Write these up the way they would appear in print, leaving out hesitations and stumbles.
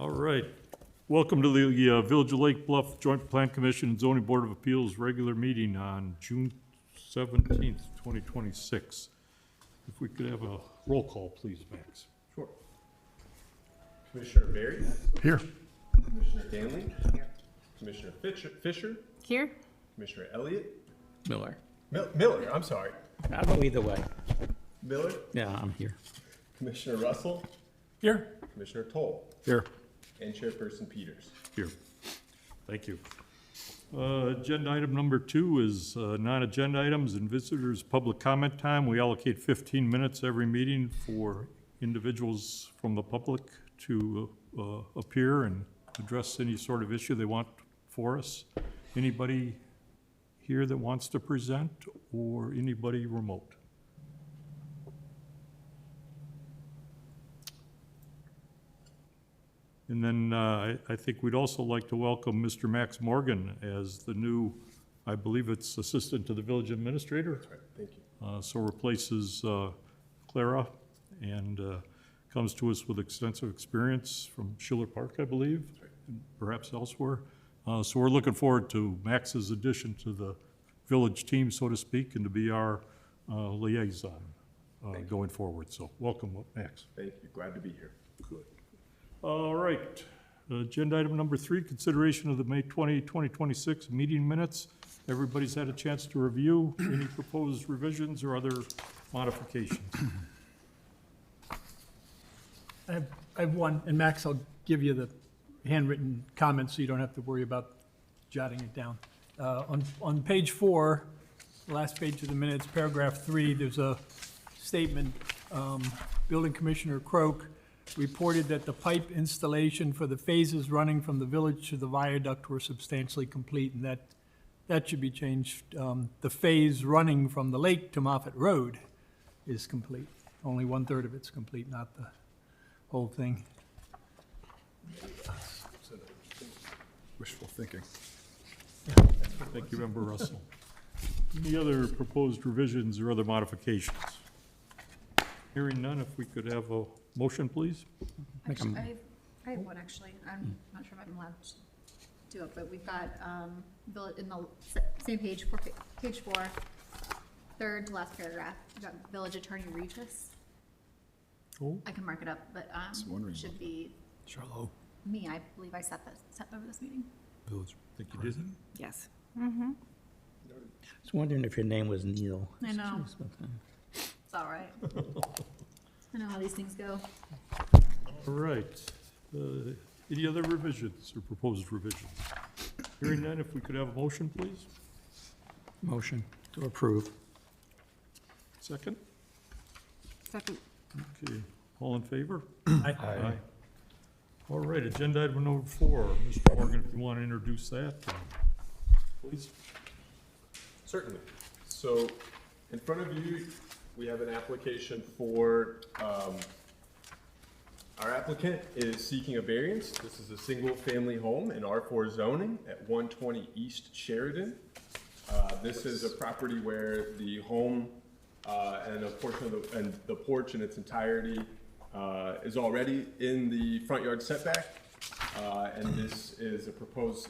All right. Welcome to the Village of Lake Bluff Joint Plan Commission and Zoning Board of Appeals regular meeting on June 17th, 2026. If we could have a roll call, please, Max. Sure. Commissioner Berry? Here. Commissioner Danley? Here. Commissioner Fisher? Here? Commissioner Elliott? Miller. Miller, I'm sorry. I'll go either way. Miller? Yeah, I'm here. Commissioner Russell? Here. Commissioner Toll? Here. And Chairperson Peters. Here. Thank you. Agenda item number 2 is non-agenda items and visitors' public comment time. We allocate 15 minutes every meeting for individuals from the public to appear and address any sort of issue they want for us. Anybody here that wants to present or anybody remote? And then I think we'd also like to welcome Mr. Max Morgan as the new, I believe it's assistant to the village administrator. That's right, thank you. So replaces Clara and comes to us with extensive experience from Schiller Park, I believe, and perhaps elsewhere. So we're looking forward to Max's addition to the village team, so to speak, and to be our liaison going forward. So welcome, Max. Thank you, glad to be here. Good. All right. Agenda item number 3, consideration of the May 20, 2026 meeting minutes. Everybody's had a chance to review any proposed revisions or other modifications. I have one, and Max, I'll give you the handwritten comments so you don't have to worry about jotting it down. On page 4, the last page of the minutes, paragraph 3, there's a statement, Building Commissioner Croak reported that the pipe installation for the phases running from the village to the viaduct were substantially complete, and that should be changed. The phase running from the lake to Moffett Road is complete. Only 1/3 of it's complete, not the whole thing. Wishful thinking. Thank you, Member Russell. Any other proposed revisions or other modifications? Hearing none, if we could have a motion, please? Actually, I have one, actually. I'm not sure if I'm allowed to do it, but we've got, in the same page, page 4, third to last paragraph, we've got Village Attorney Regis. Oh, I can mark it up, but wondering it should be Charlotte. me. I believe I set over this meeting. Village. think you did. Yes. I was wondering if your name was Neil. I know. It's all right. I know how these things go. All right. Any other revisions or proposed revisions? Hearing none, if we could have a motion, please? Motion to approve. Second? Second. Okay, all in favor? Aye. All right, agenda item number 4. Mr. Morgan, if you want to introduce that, please. Certainly. So in front of you, we have an application for, our applicant is seeking a variance. This is a single-family home in R4 zoning at 120 East Sheridan. This is a property where the home and a portion of the porch in its entirety is already in the front yard setback. And this is a proposed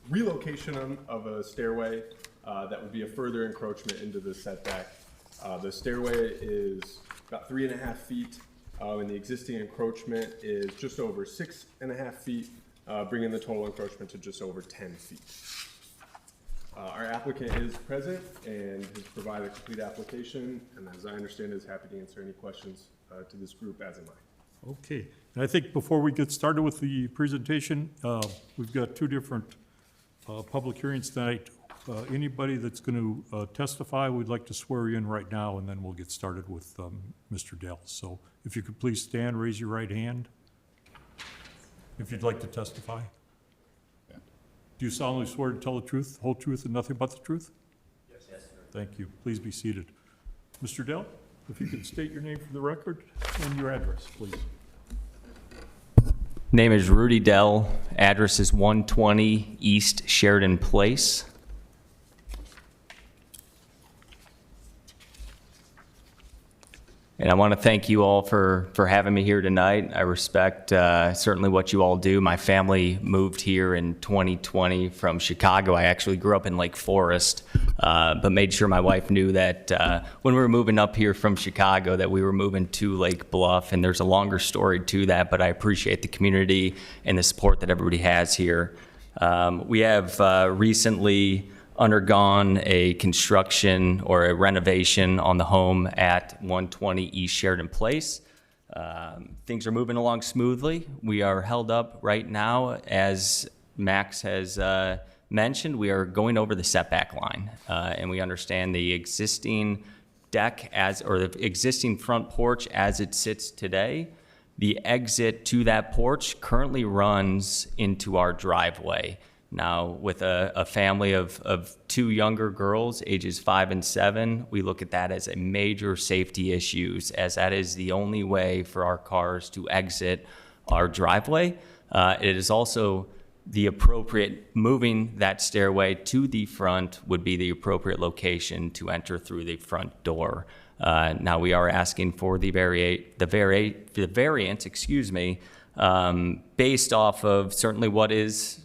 relocation of a stairway that would be a further encroachment into the setback. The stairway is about 3.5 feet, and the existing encroachment is just over 6.5 feet, bringing the total encroachment to just over 10 feet. Our applicant is present and has provided a complete application, and as I understand, is happy to answer any questions to this group, as am I. Okay, and I think before we get started with the presentation, we've got 2 different public hearings tonight. Anybody that's going to testify, we'd like to swear you in right now, and then we'll get started with Mr. Dell. So if you could please stand, raise your right hand if you'd like to testify. Yeah. Do you solemnly swear to tell the truth, the whole truth, and nothing but the truth? Yes, sir. Thank you. Please be seated. Mr. Dell, if you could state your name for the record and your address, please. Name is Rudy Dell. Address is 120 East Sheridan Place. And I want to thank you all for having me here tonight. I respect certainly what you all do. My family moved here in 2020 from Chicago. I actually grew up in Lake Forest, but made sure my wife knew that when we were moving up here from Chicago that we were moving to Lake Bluff. And there's a longer story to that, but I appreciate the community and the support that everybody has here. We have recently undergone a construction or a renovation on the home at 120 East Sheridan Place. Things are moving along smoothly. We are held up right now, as Max has mentioned, we are going over the setback line, and we understand the existing deck or the existing front porch as it sits today. The exit to that porch currently runs into our driveway. Now, with a family of two younger girls, ages 5 and 7, we look at that as a major safety issue, as that is the only way for our cars to exit our driveway. It is also the appropriate, moving that stairway to the front would be the appropriate location to enter through the front door. Now, we are asking for the variance, based off of certainly what is,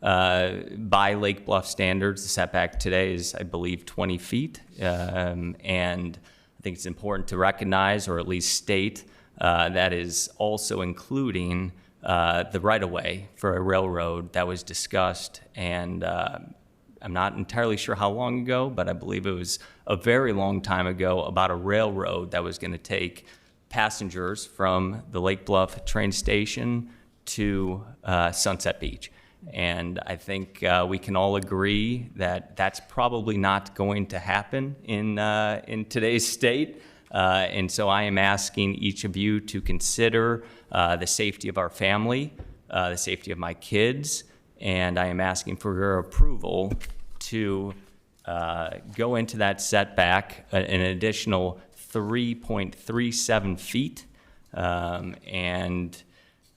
by Lake Bluff standards. The setback today is, I believe, 20 feet. And I think it's important to recognize, or at least state, that is also including the right-of-way for a railroad that was discussed. And I'm not entirely sure how long ago, but I believe it was a very long time ago, about a railroad that was going to take passengers from the Lake Bluff train station to Sunset Beach. And I think we can all agree that that's probably not going to happen in today's state. And so I am asking each of you to consider the safety of our family, the safety of my kids, and I am asking for your approval to go into that setback an additional 3.37 feet and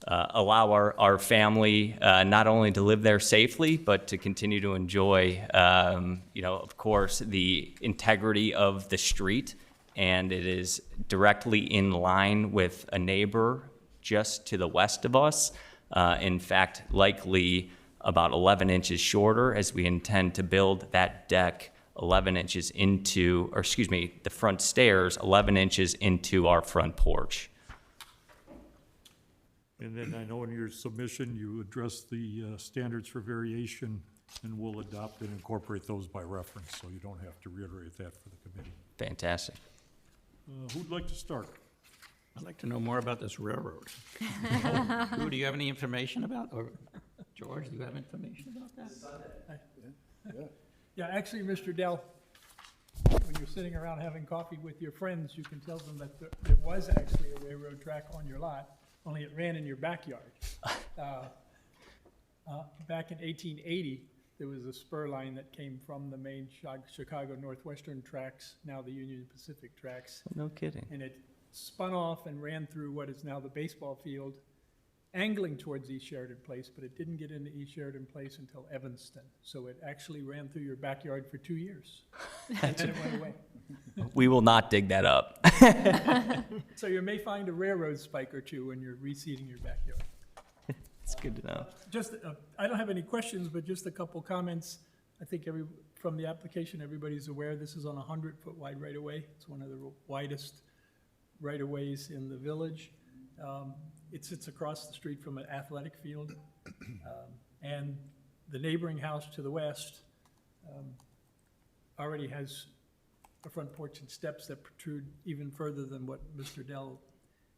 allow our family not only to live there safely, but to continue to enjoy, of course, the integrity of the street. And it is directly in line with a neighbor just to the west of us. In fact, likely about 11 inches shorter, as we intend to build that deck 11 inches into, the front stairs 11 inches into our front porch. And then I know in your submission, you address the standards for variation, and we'll adopt and incorporate those by reference, so you don't have to reiterate that for the committee. Fantastic. Who'd like to start? I'd like to know more about this railroad. Who, do you have any information about? Or George, do you have information about that? Yeah, actually, Mr. Dell, when you're sitting around having coffee with your friends, you can tell them that there was actually a railroad track on your lot, only it ran in your backyard. Back in 1880, there was a spur line that came from the main Chicago Northwestern tracks, now the Union Pacific tracks, No kidding. and it spun off and ran through what is now the baseball field, angling towards East Sheridan Place, but it didn't get into East Sheridan Place until Evanston. So it actually ran through your backyard for 2 years, and then it went away. We will not dig that up. So you may find a railroad spike or two when you're reseeding your backyard. It's good to know. Just, I don't have any questions, but just a couple comments. I think from the application, everybody's aware this is on a 100-foot wide right-of-way. It's one of the widest right-of-ways in the village. It sits across the street from an athletic field. And the neighboring house to the west already has a front porch and steps that protrude even further than what Mr. Dell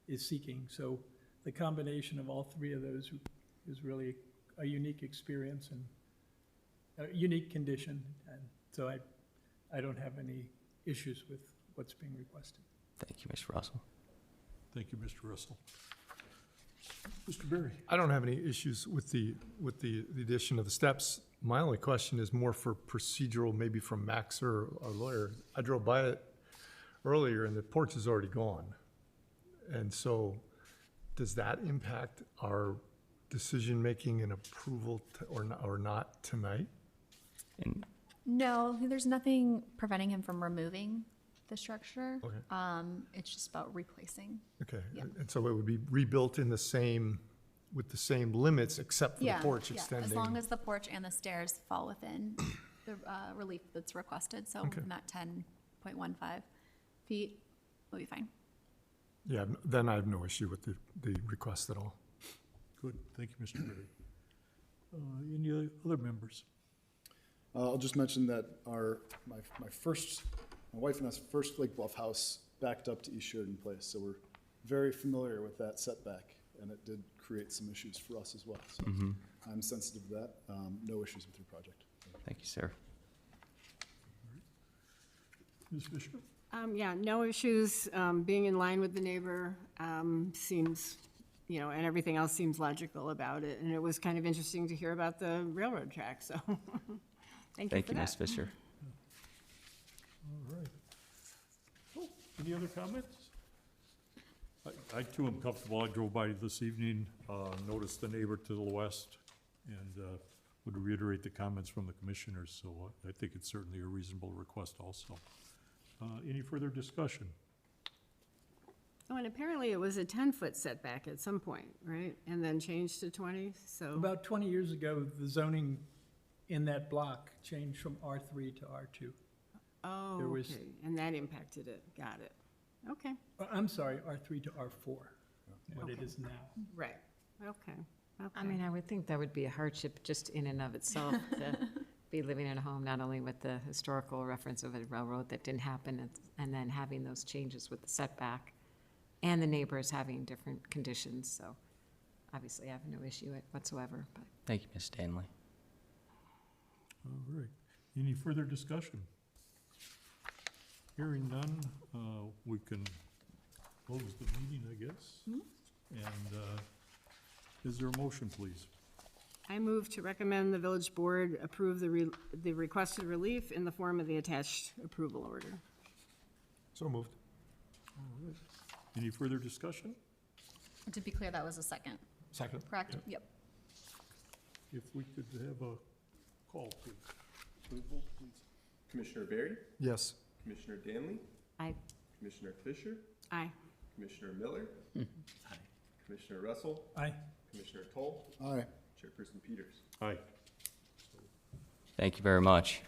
is seeking. So the combination of all three of those is really a unique experience and a unique condition. And so I don't have any issues with what's being requested. Thank you, Mr. Russell. Thank you, Mr. Russell. Mr. Berry? I don't have any issues with the addition of the steps. My only question is more for procedural, maybe from Max or our lawyer. I drove by it earlier and the porch is already gone. And so does that impact our decision-making and approval or not tonight? And No, there's nothing preventing him from removing the structure. Okay. It's just about replacing. Okay, Yeah. and so it would be rebuilt in the same, with the same limits except for the Yeah, porch yeah, extending? as long as the porch and the stairs fall within the relief that's requested, so Okay. in that 10.15 feet, we'll be fine. Yeah, then I have no issue with the request at all. Good, thank you, Mr. Berry. Any other members? I'll just mention that my wife and I's first Lake Bluff house backed up to East Sheridan Place, so we're very familiar with that setback, and it did create some issues for us as well. So I'm sensitive to that. No issues with your project. Thank you, sir. Ms. Fisher? Yeah, no issues, being in line with the neighbor, seems, and everything else seems logical about it. And it was kind of interesting to hear about the railroad track, so thank you Thank for you, Ms. that. Fisher. All right. Oh, any other comments? I too am comfortable. I drove by this evening, noticed the neighbor to the west, and would reiterate the comments from the commissioners, so I think it's certainly a reasonable request also. Any further discussion? Oh, and apparently it was a 10-foot setback at some point, right? And then changed to 20, so, About 20 years ago, the zoning in that block changed from R3 to R2. oh, there was- okay, and that impacted it, got it. Okay, I'm sorry, R3 to R4, what it Okay. is now. right, okay, okay. I mean, I would think that would be a hardship just in and of itself to be living in a home, not only with the historical reference of a railroad that didn't happen, and then having those changes with the setback, and the neighbors having different conditions, so obviously I have no issue whatsoever, but. Thank you, Ms. Stanley. All right. Any further discussion? Hearing none, we can close the meeting, I guess. And is there a motion, please? I move to recommend the village board approve the requested relief in the form of the attached approval order. So moved. All right. Any further discussion? To be clear, that was a second, Second. correct? Yep. If we could have a call, please. Please vote, please. Commissioner Berry, Yes. Commissioner Danley, I, Commissioner Fisher, Aye. Commissioner Miller, Commissioner Russell, Aye. Commissioner Toll, Aye. Chairperson Peters. Aye. Thank you very much.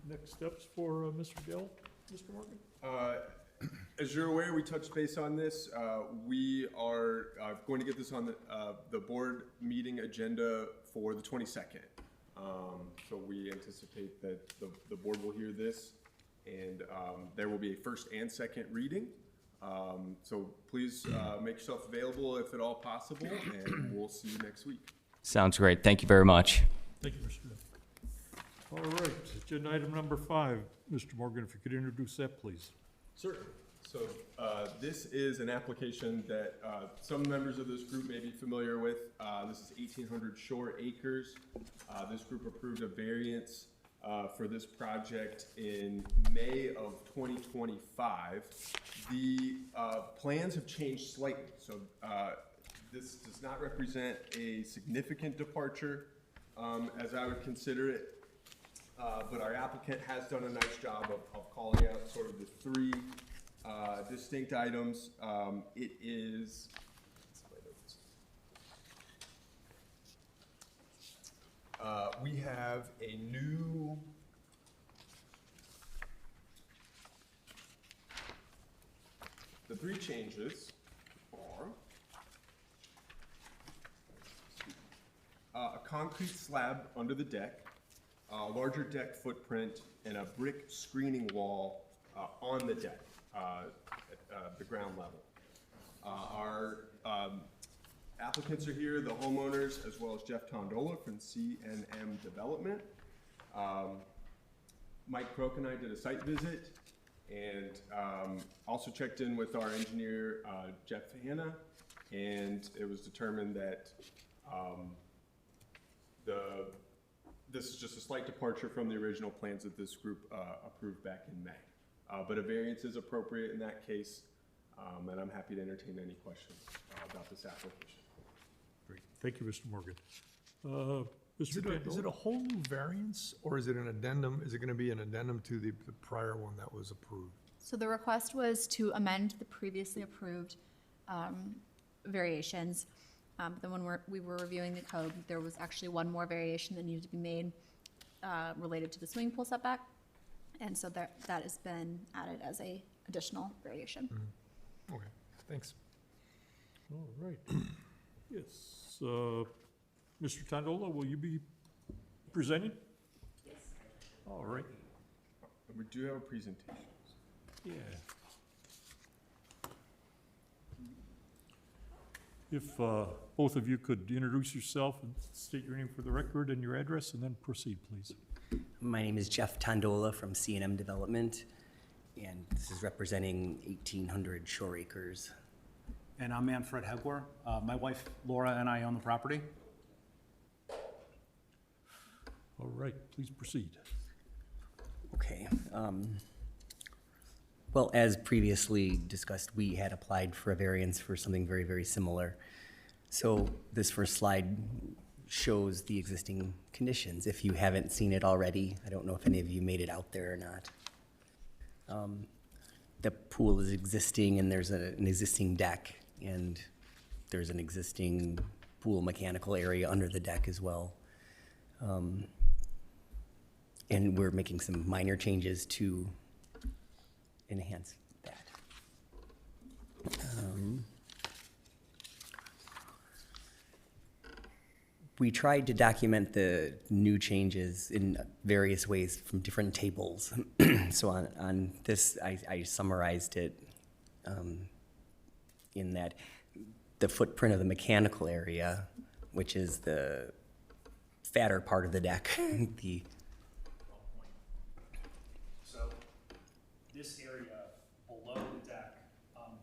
Next steps for Mr. Dell, Mr. Morgan? As you're aware, we touched base on this. We are going to get this on the board meeting agenda for the 22nd. So we anticipate that the board will hear this, and there will be a first and second reading. So please make yourself available if at all possible, and we'll see you next week. Sounds great. Thank you very much. Thank you, Mr. Dell. All right, agenda item number 5. Mr. Morgan, if you could introduce that, please. Certainly. So this is an application that some members of this group may be familiar with. This is 1,800 Shore Acres. This group approved a variance for this project in May of 2025. The plans have changed slightly, so this does not represent a significant departure as I would consider it. But our applicant has done a nice job of calling out sort of the three distinct items. It is, we have a new the three changes are a concrete slab under the deck, a larger deck footprint, and a brick screening wall on the deck at the ground level. Our applicants are here, the homeowners, as well as Jeff Tondola from C&M Development. Mike Croak and I did a site visit, and also checked in with our engineer, Jeff Hanna, and it was determined that this is just a slight departure from the original plans that this group approved back in May. But a variance is appropriate in that case, and I'm happy to entertain any questions about this application. Great. Thank you, Mr. Morgan. Is Mr. it a Daniel? whole new variance, or is it an addendum? Is it gonna be an addendum to the prior one that was approved? So the request was to amend the previously approved variations. Then when we were reviewing the code, there was actually one more variation that needed to be made related to the swimming pool setback. And so that has been added as a additional variation. Okay, thanks. All right. Yes, Mr. Tondola, will you be presenting? Yes. All right, We do have a presentation. yeah. If both of you could introduce yourself and state your name for the record and your address, and then proceed, please. My name is Jeff Tondola from C&M Development, and this is representing 1,800 Shore Acres. And I'm Manfred Hegler. My wife Laura and I own the property. All right, please proceed. Okay. Well, as previously discussed, we had applied for a variance for something very, very similar. So this first slide shows the existing conditions. If you haven't seen it already, I don't know if any of you made it out there or not. The pool is existing, and there's an existing deck, and there's an existing pool mechanical area under the deck as well. And we're making some minor changes to enhance that. We tried to document the new changes in various ways from different tables. So on this, I summarized it in that the footprint of the mechanical area, which is the fatter part of the deck, So this area below the deck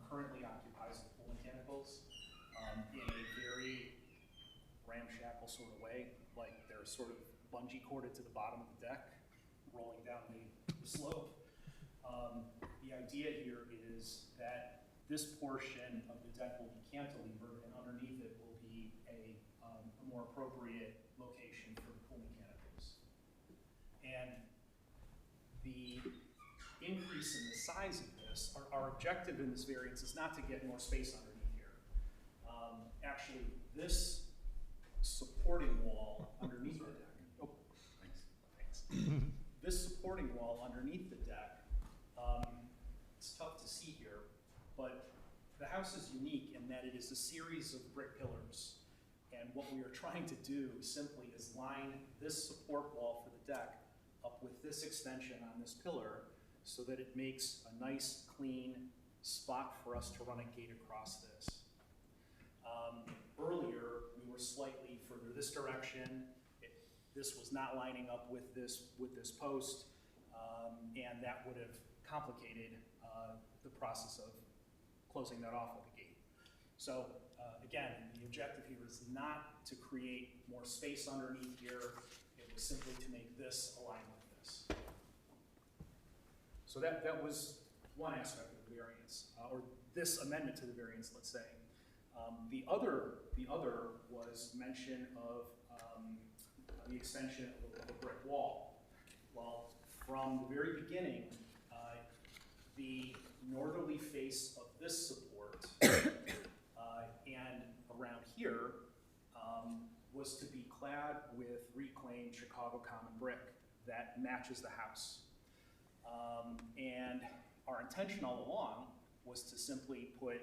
currently occupies the pool mechanicals in a very ramshackle sort of way, like they're sort of bungee corded to the bottom of the deck, rolling down the slope. The idea here is that this portion of the deck will be cantilevered, and underneath it will be a more appropriate location for the pool mechanicals. And the increase in the size of this, our objective in this variance is not to get more space underneath here. Actually, this supporting wall underneath the deck, this supporting wall underneath the deck, it's tough to see here, but the house is unique in that it is a series of brick pillars. And what we are trying to do simply is line this support wall for the deck up with this extension on this pillar so that it makes a nice, clean spot for us to run a gate across this. Earlier, we were slightly further this direction. This was not lining up with this post, and that would have complicated the process of closing that off with a gate. So again, the objective here is not to create more space underneath here. It was simply to make this align with this. So that was one aspect of the variance, or this amendment to the variance, let's say. The other was mention of the extension of a brick wall. Well, from the very beginning, the northerly face of this support and around here was to be clad with reclaimed Chicago common brick that matches the house. And our intention all along was to simply put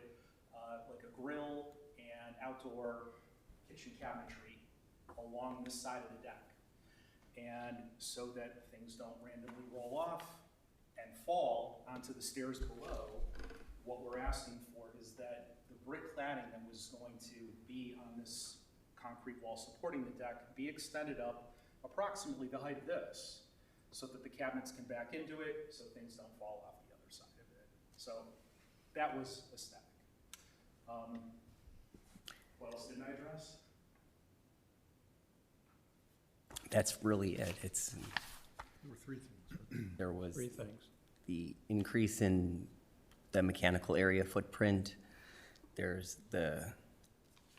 like a grill and outdoor kitchen cabinetry along this side of the deck. And so that things don't randomly roll off and fall onto the stairs below, what we're asking for is that the brick cladding that was going to be on this concrete wall supporting the deck be extended up approximately the height of this, so that the cabinets can back into it, so things don't fall off the other side of it. So that was aesthetic. What else didn't I address? That's really it. It's, There were three things. there was Three things. the increase in the mechanical area footprint. There's the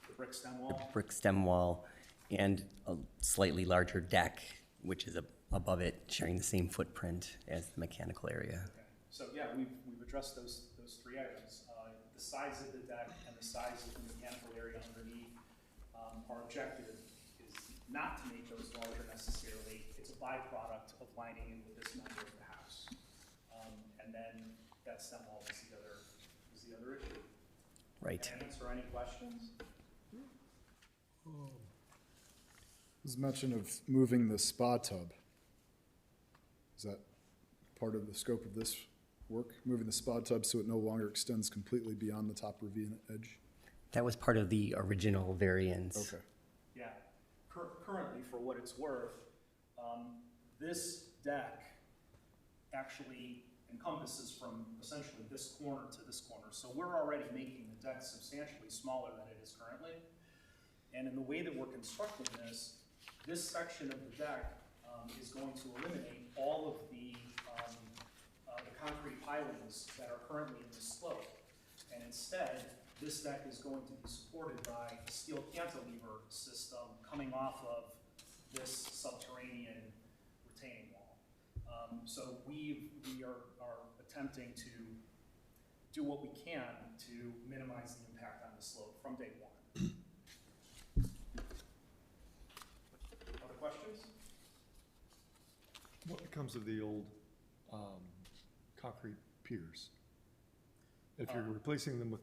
The brick stem wall? brick stem wall and a slightly larger deck, which is above it, sharing the same footprint as the mechanical area. Okay. So yeah, we've address those three items. The size of the deck and the size of the mechanical area underneath, our objective is not to make those larger necessarily. It's a byproduct of lining in with this number of the house. And then that stem wall is the other issue. Right. Can I answer any questions? There's mention of moving the spa tub. Is that part of the scope of this work? Moving the spa tub so it no longer extends completely beyond the top ravine edge? That was part of the original variance. Okay. Yeah. Currently, for what it's worth, this deck actually encompasses from essentially this corner to this corner. So we're already making the deck substantially smaller than it is currently. And in the way that we're constructing this section of the deck is going to eliminate all of the concrete pilings that are currently in the slope. And instead, this deck is going to be supported by a steel cantilever system coming off of this subterranean retaining wall. So we are attempting to do what we can to minimize the impact on the slope from day one. Other questions? What becomes of the old concrete piers? If you're replacing them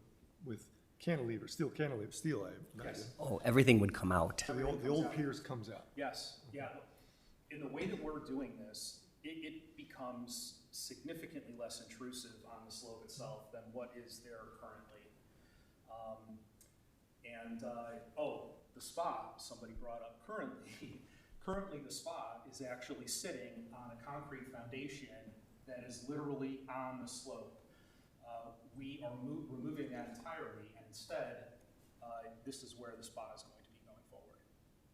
with cantilever, steel cantilever, steel, I imagine. Yes. Oh, everything would come out. So the old piers comes out. Yes, yeah. In the way that we're doing this, it becomes significantly less intrusive on the slope itself than what is there currently. The spa, somebody brought up currently the spa is actually sitting on a concrete foundation that is literally on the slope. We are removing that entirely, and instead, this is where the spa is going to be going forward.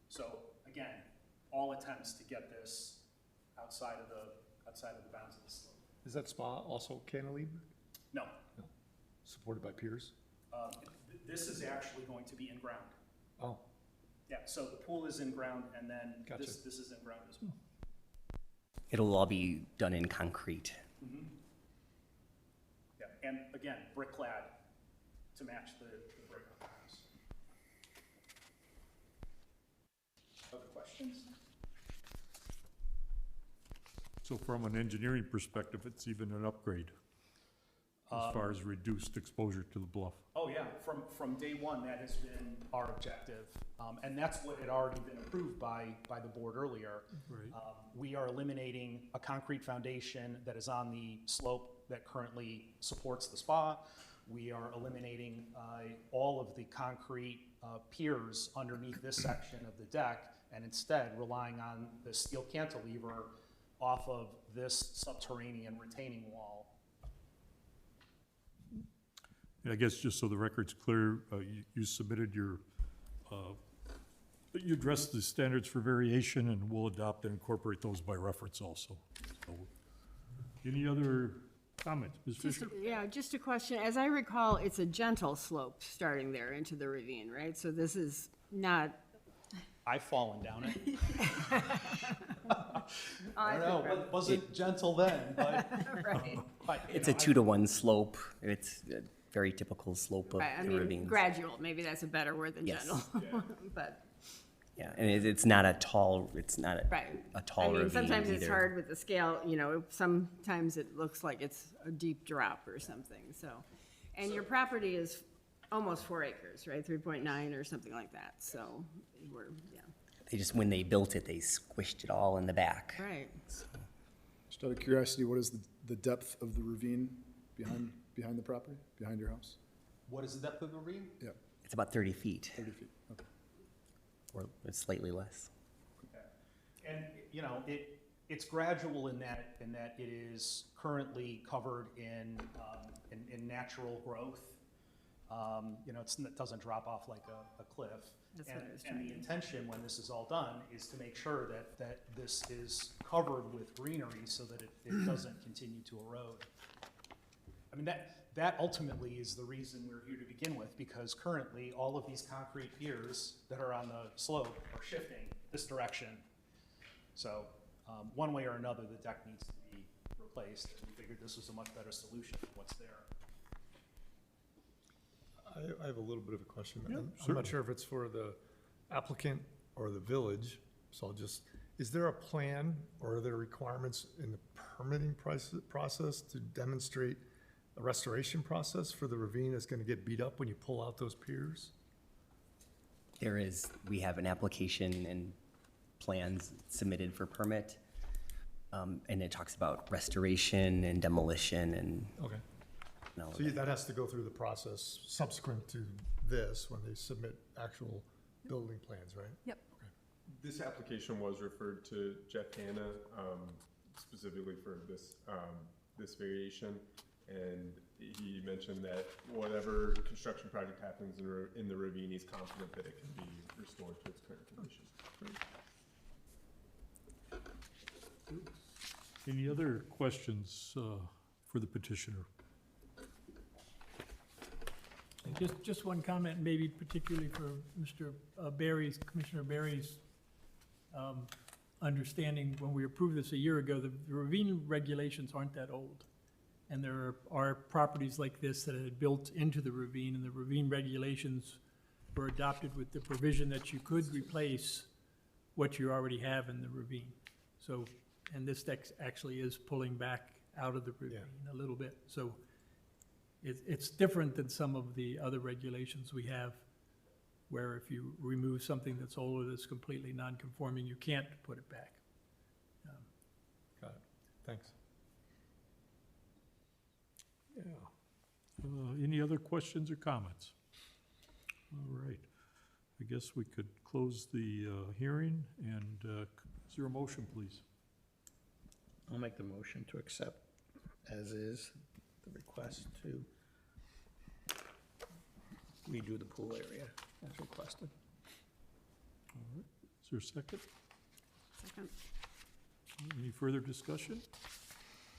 So again, all attempts to get this outside of the bounds of the slope. Is that spa also cantilever? No, Supported by piers? this is actually going to be in ground. Oh, Yeah, so the pool is in ground, and then Gotcha. this is in ground as well. It'll all be done in concrete. Yeah, and again, brick clad to match the brick of the house. Other questions? So from an engineering perspective, it's even an upgrade as far as reduced exposure to the bluff. Oh, yeah, from day one, that has been our objective. And that's what had already been approved by the board earlier. Right. We are eliminating a concrete foundation that is on the slope that currently supports the spa. We are eliminating all of the concrete piers underneath this section of the deck, and instead relying on the steel cantilever off of this subterranean retaining wall. And I guess just so the record's clear, you submitted your, you addressed the standards for variation, and we'll adopt and incorporate those by reference also. So, any other comments, Ms. Fisher? Just a question. As I recall, it's a gentle slope starting there into the ravine, right? So this is not. I've fallen down it. I don't know, it wasn't gentle then, but. Right. It's a 2-to-1 slope. It's a very typical slope of Right, I the mean, ravines. gradual, maybe that's a better word than Yes. gentle. But, Yeah, and it's not a tall, right. a tall I mean, ravine sometimes it's either. hard with the scale, sometimes it looks like it's a deep drop or something, so. And your property is almost 4 acres, right? 3.9 or something like that, so They just, when they built it, they squished it all in the back. Right. Just out of curiosity, what is the depth of the ravine behind the property, behind your house? What is the depth of the ravine? Yeah, It's about 30 feet, 30 feet, okay. or it's slightly less. And, it's gradual in that it is currently covered in natural growth. It doesn't drop off like a cliff. That's what I was trying And the to- intention, when this is all done, is to make sure that this is covered with greenery so that it doesn't continue to erode. I mean, that ultimately is the reason we're here to begin with, because currently, all of these concrete piers that are on the slope are shifting this direction. So, one way or another, the deck needs to be rotated. replaced, and we figured this was a much better solution than what's there. I have a little bit of a question. Yeah, I'm certainly. not sure if it's for the applicant or the village, so I'll just, is there a plan or are there requirements in the permitting process to demonstrate a restoration process for the ravine that's gonna get beat up when you pull out those piers? There is, we have an application and plans submitted for permit. And it talks about restoration and demolition and Okay. all of So that. that has to go through the process subsequent to this, when they submit actual building plans, right? Yep. This application was referred to Jeff Hanna, specifically for this, this variation. And he mentioned that whatever construction project happens in the ravine, he's confident that it can be restored to its current condition. Any other questions for the petitioner? And just one comment, maybe particularly for Mr. Barry's, Commissioner Barry's understanding. When we approved this a year ago, the ravine regulations aren't that old. And there are properties like this that had built into the ravine, and the ravine regulations were adopted with the provision that you could replace what you already have in the ravine. So, and this deck actually is pulling back out of the ravine a little bit. So it's different than some of the other regulations we have, where if you remove something that's older that's completely non-conforming, you can't put it back. Got it. Thanks. Yeah. Any other questions or comments? All right. I guess we could close the hearing, and is there a motion, please? I'll make the motion to accept as is the request to redo the pool area as requested. All right. Is there a second? Second. Any further discussion?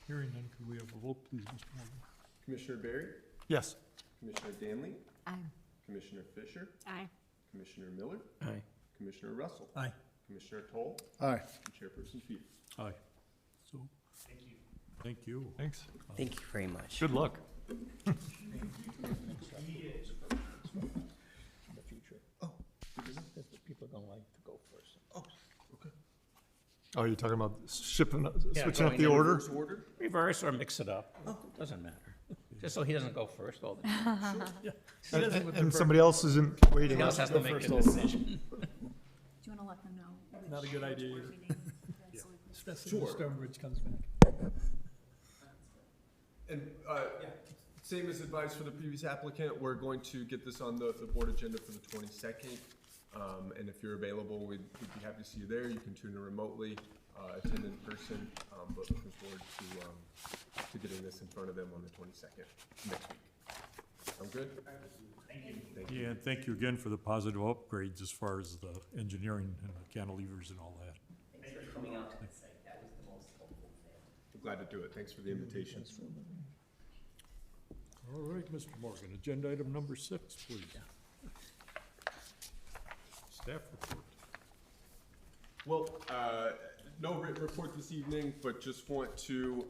Hearing none, could we have a vote, please, Mr. Morgan? Commissioner Barry, Yes. Commissioner Danley, Aye. Commissioner Fisher, Aye. Commissioner Miller, Aye. Commissioner Russell, Aye. Commissioner Toll, Aye. and Chairperson Peters. Aye. So, Thank you. thank you. Thanks. Thank you very much. Good luck. In the future. Oh. Because the people don't like to go first. Oh, you're talking about switching up going the in order? Reverse or mix it up. Doesn't matter. Just so he doesn't go first all the time. And somebody else isn't waiting. He else has to make the decision. Do you want to let them know? Not a good idea either. Board meeting? Especially when Stonebridge comes back. And, same as advised for the previous applicant, we're going to get this on the board agenda for the 22nd. And if you're available, we'd be happy to see you there. You can tune in remotely, attend in person, but looking forward to getting this in front of them on the 22nd next week. Sound good? Thank you. Yeah, and thank you again for the positive upgrades as far as the engineering and the cantilevers and all that. Thanks for coming out to the site. That was the most helpful thing. I'm glad to do it. Thanks for the invitation. All right, Mr. Morgan, agenda item number 6, please. Staff report. Well, no written report this evening, but just want to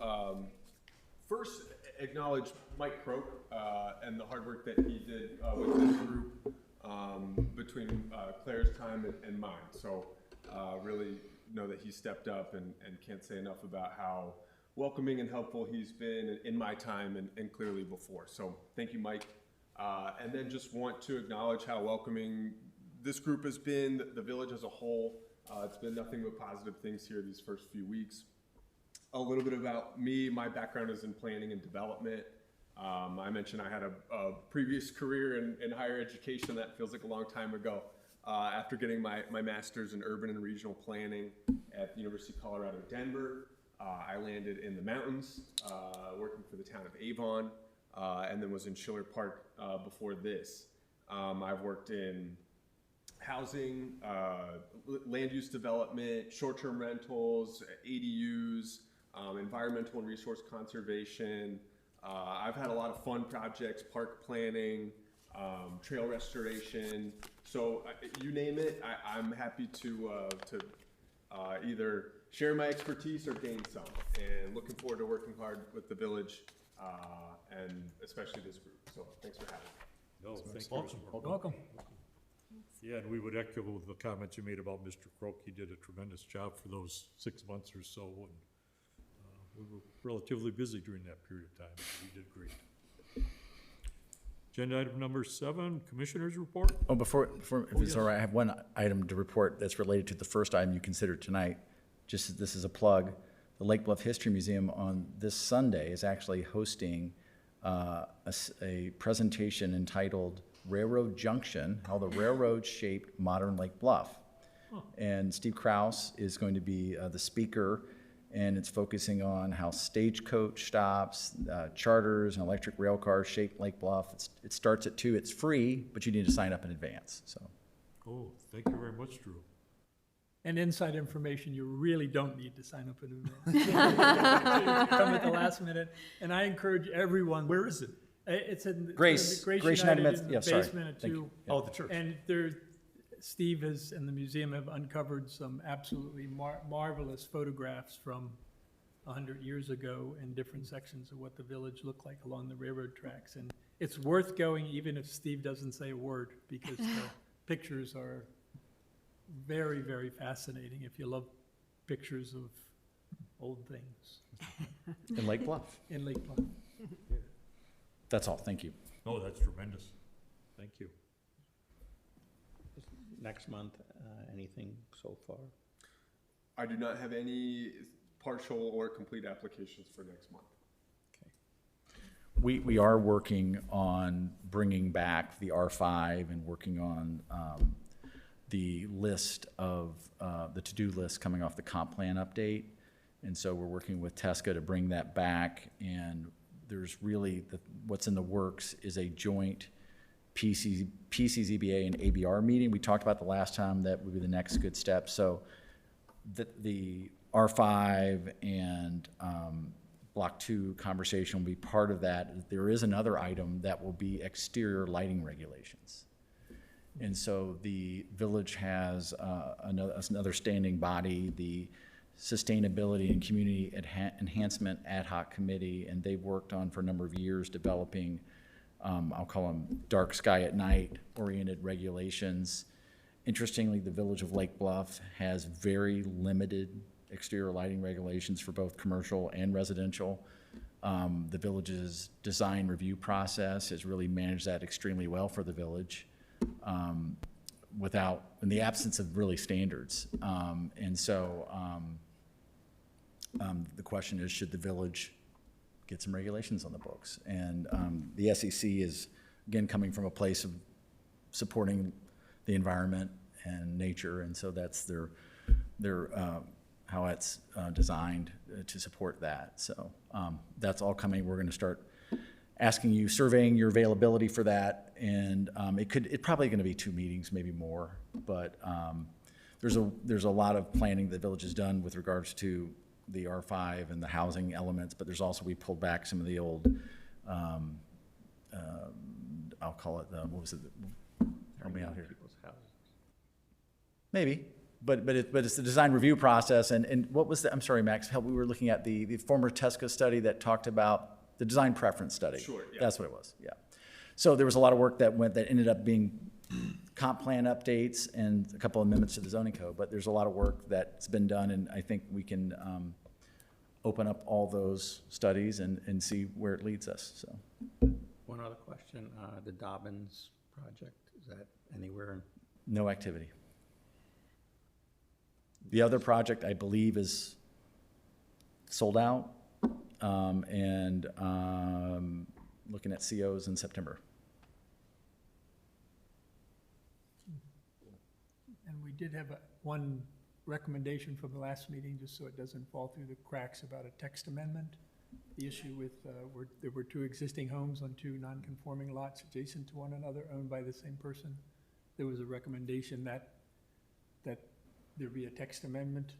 first acknowledge Mike Croak and the hard work that he did with this group between Claire's time and mine. So really know that he stepped up and can't say enough about how welcoming and helpful he's been in my time and clearly before. So thank you, Mike. And then just want to acknowledge how welcoming this group has been, the village as a whole. It's been nothing but positive things here these first few weeks. A little bit about me, my background is in planning and development. I mentioned I had a previous career in higher education that feels like a long time ago. After getting my master's in urban and regional planning at the University of Colorado, Denver, I landed in the mountains, working for the town of Avon, and then was in Schiller Park before this. I've worked in housing, land use development, short-term rentals, ADUs, environmental and resource conservation. I've had a lot of fun projects, park planning, trail restoration. So you name it, I'm happy to either share my expertise or gain some. And looking forward to working hard with the village, and especially this group. So thanks for having me. No, thank you. Mr. Croak. Welcome. Yeah, and we would echo the comments you made about Mr. Croak. He did a tremendous job for those 6 months or so, and we were relatively busy during that period of time. He did great. Agenda item number 7, Commissioners Report. Oh, before, if it's all right, I have one item to report that's related to the first item you considered tonight. Just, this is a plug. The Lake Bluff History Museum on this Sunday is actually hosting a presentation entitled Railroad Junction, How the Railroad Shaped Modern Lake Bluff. And Steve Krause is going to be the speaker, and it's focusing on how stagecoach stops, charters, and electric rail cars shaped Lake Bluff. It starts at 2. It's free, but you need to sign up in advance. So. Oh, thank you very much, Drew. And inside information, you really don't need to sign up in advance. Come at the last minute, and I encourage everyone. Where is it? It's in the Grace Grace United United Methodist- in the yeah, sorry. basement at Thank 2. you. Oh, the church. And Steve has, and the museum have uncovered some absolutely marvelous photographs from 100 years ago in different sections of what the village looked like along the railroad tracks. And it's worth going even if Steve doesn't say a word, because the pictures are very, very fascinating if you love pictures of old things In Lake Bluff. in Lake Bluff. That's all. Thank you. No, that's tremendous. Thank you. Next month, anything so far? I do not have any partial or complete applications for next month. We are working on bringing back the R5 and working on the list of, the to-do list coming off the comp plan update. And so we're working with Tesca to bring that back, and there's really, what's in the works is a joint PCZBA and ABR meeting. We talked about the last time that would be the next good step. So the R5 and Block 2 conversation will be part of that. There is another item that will be exterior lighting regulations. And so the village has another standing body, the Sustainability and Community Enhancement Ad Hoc Committee, and they've worked on for a number of years developing, I'll call them dark sky at night oriented regulations. Interestingly, the village of Lake Bluff has very limited exterior lighting regulations for both commercial and residential. The village's design review process has really managed that extremely well for the village, in the absence of really standards. And so the question is, should the village get some regulations on the books? And the SEC is, again, coming from a place of supporting the environment and nature, and so that's their how it's designed to support that. So that's all coming. We're going to start asking you, surveying your availability for that, and it's probably going to be 2 meetings, maybe more. But there's a lot of planning the village has done with regards to the R5 and the housing elements. But there's also, we pulled back some of the old, I'll call it what was it? Help me out here. People's houses. Maybe, but it's the design review process, and what was the, I'm sorry, Max, help, we were looking at the former Tesca study that talked about the design preference study. Sure, yeah. That's what it was, yeah. So there was a lot of work that ended up being comp plan updates and a couple of amendments to the zoning code, but there's a lot of work that's been done, and I think we can open up all those studies and see where it leads us, so. One other question, the Dobbins project, is that anywhere? No activity. The other project, I believe, is sold out, and looking at COs in September. And we did have one recommendation from the last meeting, just so it doesn't fall through the cracks, about a text amendment. The issue with, there were 2 existing homes on 2 non-conforming lots adjacent to one another, owned by the same person. There was a recommendation that there be a text amendment.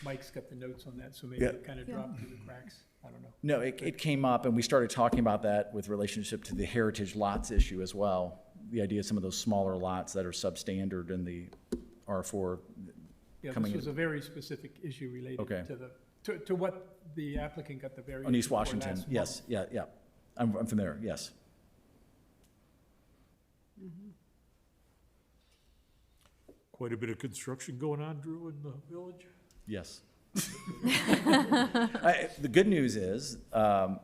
Mike's got the notes on that, so maybe Yeah. it kind of dropped through the cracks. I don't know. No, it came up, and we started talking about that with relationship to the heritage lots issue as well. The idea of some of those smaller lots that are substandard in the R4 Yeah, coming this was in. a very specific issue related Okay. to to what the applicant got the variance On East for Washington, last yes, month. yeah. I'm familiar, yes. Quite a bit of construction going on, Drew, in the village? Yes. The good news is, the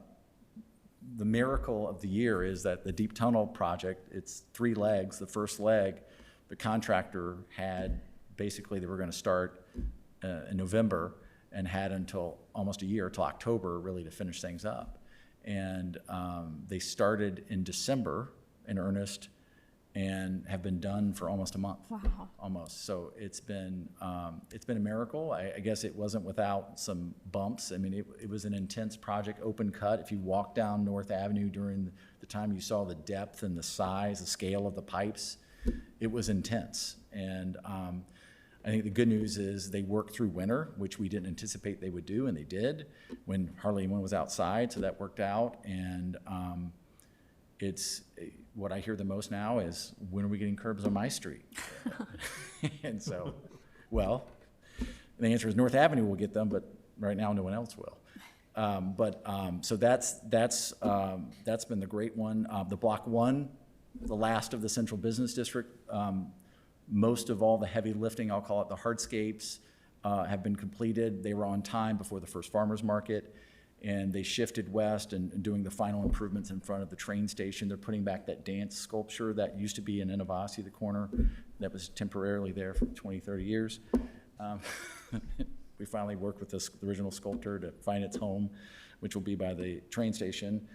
miracle of the year is that the deep tunnel project, it's 3 legs. The first leg, the contractor had, basically they were gonna start in November and had until almost a year, till October, really, to finish things up. And they started in December in earnest and have been done for almost a month. Wow. Almost. So it's been a miracle. I guess it wasn't without some bumps. I mean, it was an intense project, open cut. If you walk down North Avenue during the time you saw the depth and the size, the scale of the pipes, it was intense. And I think the good news is they worked through winter, which we didn't anticipate they would do, and they did, when hardly anyone was outside, so that worked out. And it's what I hear the most now is, when are we getting curbs on my street? And so, well, the answer is North Avenue will get them, but right now no one else will. So that's been the great one. The Block 1, the last of the Central Business District, most of all the heavy lifting, I'll call it the hardscapes, have been completed. They were on time before the first farmer's market, and they shifted west and doing the final improvements in front of the train station. They're putting back that dance sculpture that used to be in Innovasi, the corner, that was temporarily there for 20, 30 years. We finally worked with the original sculptor to find its home, which will be by the train station.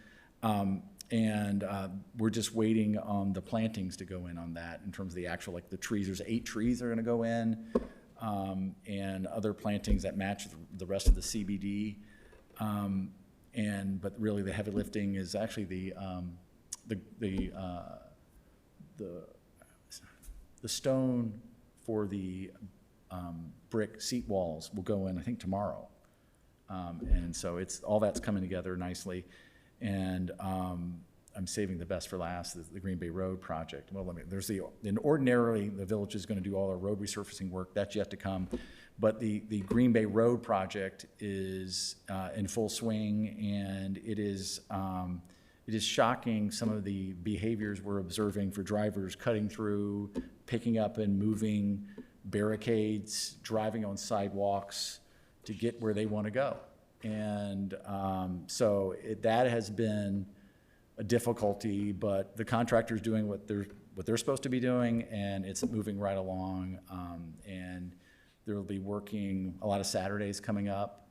We're just waiting on the plantings to go in on that in terms of the actual, like the trees. There's 8 trees that are gonna go in, and other plantings that match the rest of the CBD. But really the heavy lifting is actually the stone for the brick seat walls will go in, I think, tomorrow. And so all that's coming together nicely. And I'm saving the best for last, the Green Bay Road project. Well, ordinarily, the village is gonna do all our road resurfacing work, that's yet to come. But the Green Bay Road project is in full swing, and it is shocking some of the behaviors we're observing for drivers cutting through, picking up and moving barricades, driving on sidewalks to get where they want to go. And that has been a difficulty, but the contractor's doing what they're supposed to be doing, and it's moving right along. And they'll be working a lot of Saturdays coming up,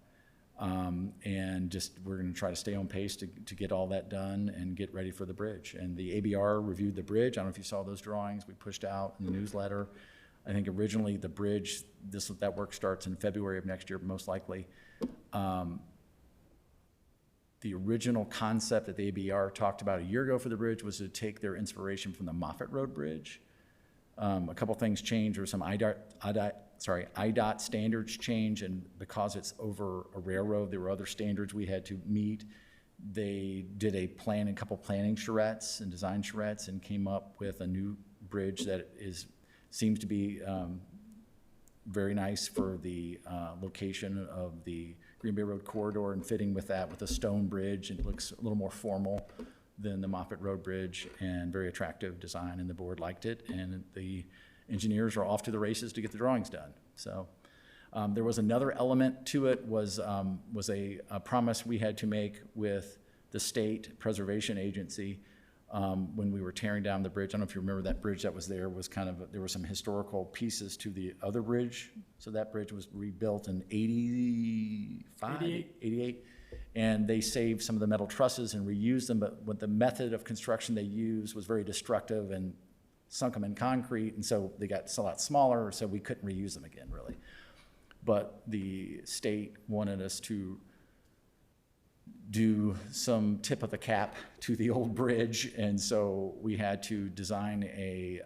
and we're going to try to stay on pace to get all that done and get ready for the bridge. And the ABR reviewed the bridge. I don't know if you saw those drawings we pushed out in the newsletter. I think originally the bridge, that work starts in February of next year, most likely. The original concept that the ABR talked about a year ago for the bridge was to take their inspiration from the Moffett Road Bridge. A couple things changed. There were some IDOT standards change, and because it's over a railroad, there were other standards we had to meet. They did a couple planning charrettes and design charrettes, and came up with a new bridge that seems to be very nice for the location of the Green Bay Road corridor, and fitting with that with a stone bridge. It looks a little more formal than the Moffett Road Bridge, and very attractive design, and the board liked it, and the engineers are off to the races to get the drawings done. So there was another element to it, was a promise we had to make with the state preservation agency when we were tearing down the bridge. I don't know if you remember that bridge that was there, there were some historical pieces to the other bridge. So that bridge was rebuilt in 88. And they saved some of the metal trusses and reused them, but what the method of construction they used was very destructive and sunk them in concrete, and so they got a lot smaller, so we couldn't reuse them again, really. But the state wanted us to do some tip of the cap to the old bridge, and so we had to design a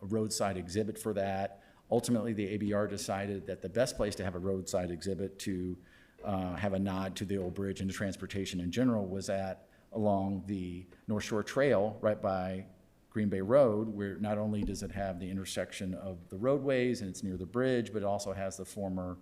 roadside exhibit for that. Ultimately, the ABR decided that the best place to have a roadside exhibit to have a nod to the old bridge and to transportation in general was along the North Shore Trail, right by Green Bay Road, where not only does it have the intersection of the roadways and it's near the bridge, but it also has the former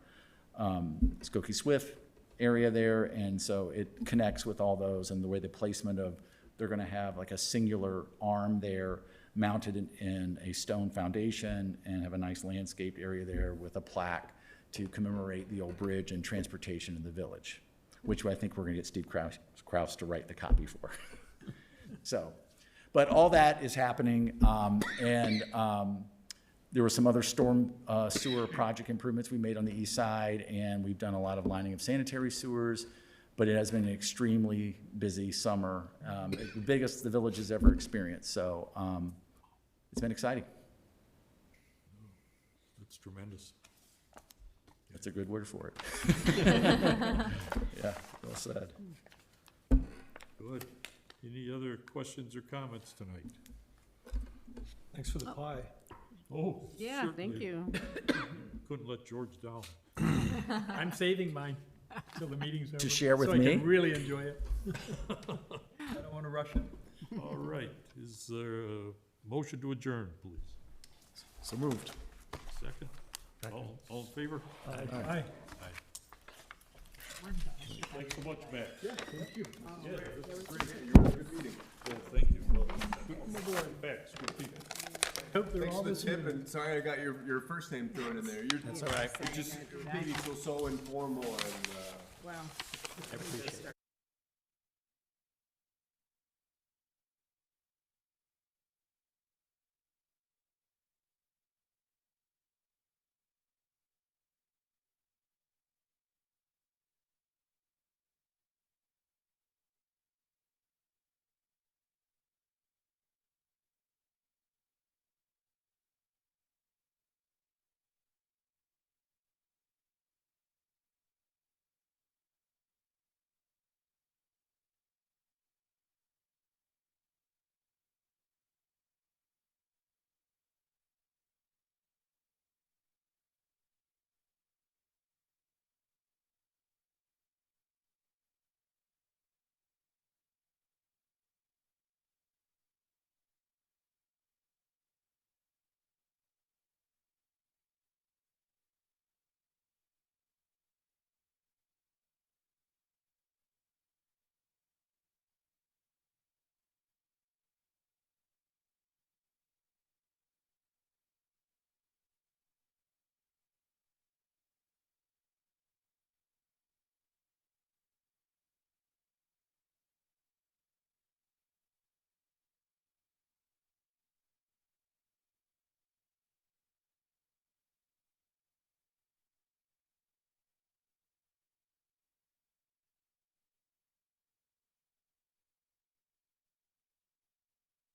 Skokie Swift area there, and so it connects with all those, and the way the placement of, they're gonna have like a singular arm there mounted in a stone foundation and have a nice landscaped area there with a plaque to commemorate the old bridge and transportation in the village, which I think we're gonna get Steve Kraus to write the copy for. So, but all that is happening, and there were some other storm sewer project improvements we made on the east side, and we've done a lot of lining of sanitary sewers, but it has been an extremely busy summer, the biggest the village has ever experienced, so it's been exciting. That's tremendous. That's a good word for it. Yeah, well said. Good. Any other questions or comments tonight? Thanks for the pie. Oh, Yeah, thank certainly. you. Couldn't let George down. I'm saving mine till the meeting's over. share with So I me? can really enjoy it. I don't want to rush it. All right, is there a motion to adjourn, please? So moved. Second? All in favor? Aye. Thanks so much, Matt. Yeah, thank you. Yeah, this is great. Good meeting. Well, thank you. Well, good facts, good people. Hope they're Thanks all for the listening. tip, and sorry I got your first name thrown in there. That's all right. You're just being so informal and, Wow.